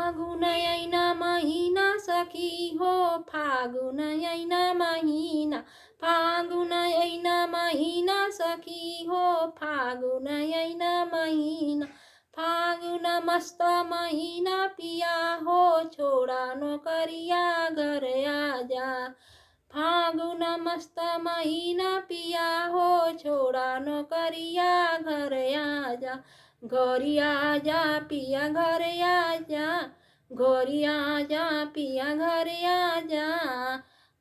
फागुन ऐना महीना सखी हो, फागुन ऐना महीना, फागुन ऐना महीना सखी हो, फागुन ऐना महीना, फागुन मस्त महीना पिया हो, छोड़ा नौकरिया घर आजा। फागुन मस्त महीना पिया हो, छोड़ा नौकरिया घर आजा। घोरी आजा पिया घर आजा, घोरी आजा पिया घर आजा।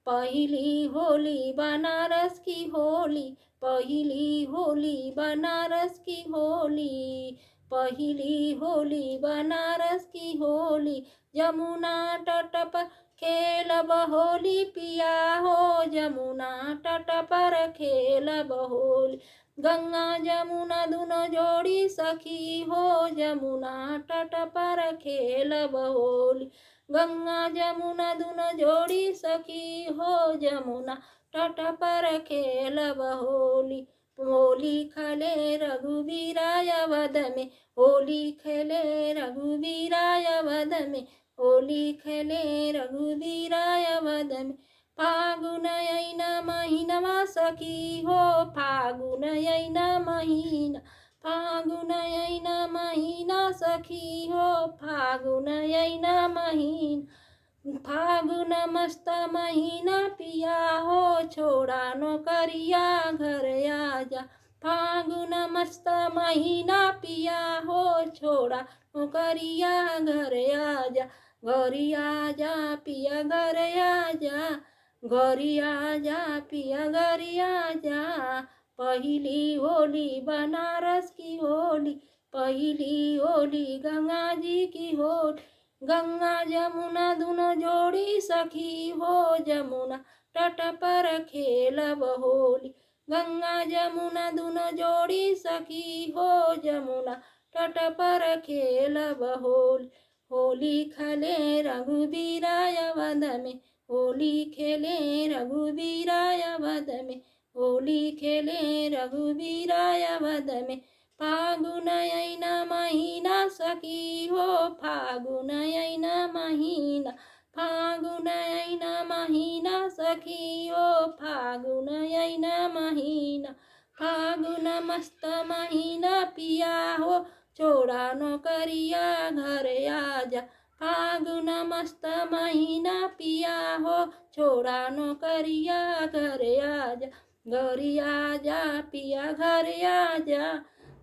पहली होली बनारस की होली, पहली होली बनारस की होली, पहली होली बनारस की होली। यमुना तट पर खेलब होली पिया हो, यमुना तट पर खेलब होली। गंगा जमुना दुनो जोड़ी सखी हो, यमुना तट पर खेलब होली। गंगा जमुना दुनो जोड़ी सखी हो, यमुना तट पर खेलब होली। होली खेले रघुवीराय वध में, होली खेले रघुवीराय वध में, होली खेले रघुवीराय वध में। फागुन ऐना महीनवा सखी हो, फागुन ऐना महीना, फागुन ऐना महीना सखी हो, फागुन ऐना महीना, फागुन मस्त महीना पिया हो, छोड़ा नौकरिया घर आजा। फागुन मस्त महीना पिया हो, छोड़ा नौकरिया घर आजा। घोरी आजा पिया घर आजा, घोरी आजा पिया घर आजा। पहली होली बनारस की होली, पहली होली गंगा जी की होली। गंगा जमुना दुनो जोड़ी सखी हो, यमुना तट पर खेलब होली। गंगा जमुना दुनो जोड़ी सखी हो, यमुना तट पर खेलब होली। होली खेले रघुवीराय वध में, होली खेले रघुवीराय वध में, होली खेले रघुवीराय वध में। फागुन ऐना महीना सखी हो, फागुन ऐना महीना, फागुन ऐना महीना सखी हो, फागुन ऐना महीना, फागुन मस्त महीना पिया हो, छोड़ा नौकरिया घर आजा। फागुन मस्त महीना पिया हो, छोड़ा नौकरिया घर आजा। घोरी आजा पिया घर आजा,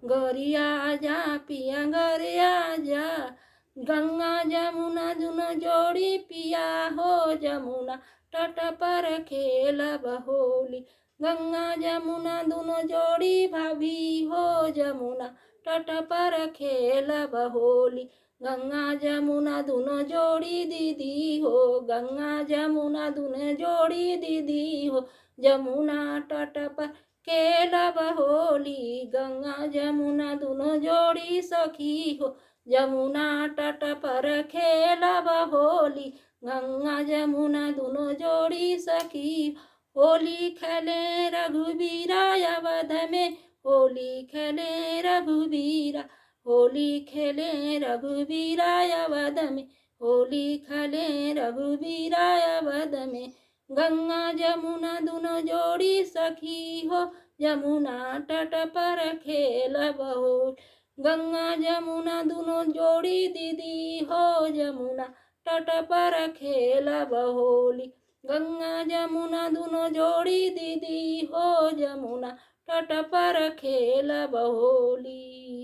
घोरी आजा पिया घर आजा। गंगा जमुना दुनो जोड़ी पिया हो, यमुना तट पर खेलब होली। गंगा जमुना दुनो जोड़ी भाभी हो, यमुना तट पर खेलब होली। गंगा जमुना दुनो जोड़ी दीदी हो, गंगा जमुना दुनो जोड़ी दीदी हो, यमुना तट पर खेलब होली। गंगा जमुना दुनो जोड़ी सखी हो, यमुना तट पर खेलब होली। गंगा जमुना दुनो जोड़ी सखी, होली खेले रघुवीराय वध में, होली खेले रघुवीरा, होली खेले रघुवीराय वध में, होली खेले रघुवीराय वध में। गंगा जमुना दुनो जोड़ी सखी हो, यमुना तट पर खेलब होली। गंगा जमुना दुनो जोड़ी दीदी हो, यमुना तट पर खेलब होली। गंगा जमुना दुनो जोड़ी दीदी हो, यमुना तट पर खेलब होली।